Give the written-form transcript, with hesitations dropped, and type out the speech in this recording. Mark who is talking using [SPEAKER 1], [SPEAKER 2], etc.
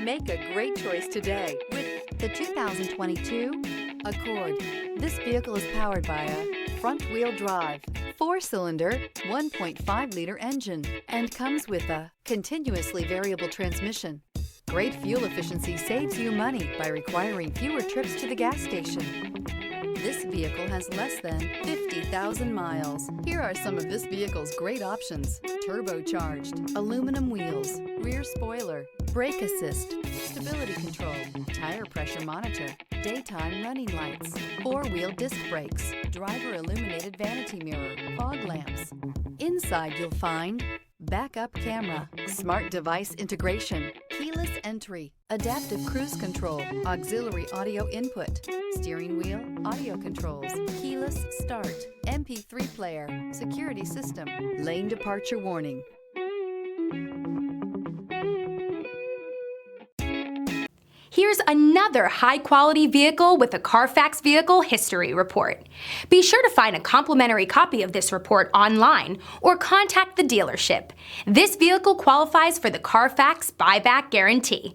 [SPEAKER 1] Make a great choice today with the 2022 Accord. This vehicle is powered by a front-wheel drive, 4-cylinder, 1.5-liter engine, and comes with a continuously variable transmission. Great fuel efficiency saves you money by requiring fewer trips to the gas station. This vehicle has less than 50,000 miles. Here are some of this vehicle's great options: turbocharged, aluminum wheels, rear spoiler, brake assist, stability control, tire pressure monitor, daytime running lights, 4-wheel disc brakes, driver illuminated vanity mirror, fog lamps. Inside you'll find backup camera, smart device integration, keyless entry, adaptive cruise control, auxiliary audio input, steering wheel audio controls, keyless start, MP3 player, security system, lane departure warning.
[SPEAKER 2] Here's another high-quality vehicle with a Carfax Vehicle History Report. Be sure to find a complimentary copy of this report online or contact the dealership. This vehicle qualifies for the Carfax Buyback Guarantee.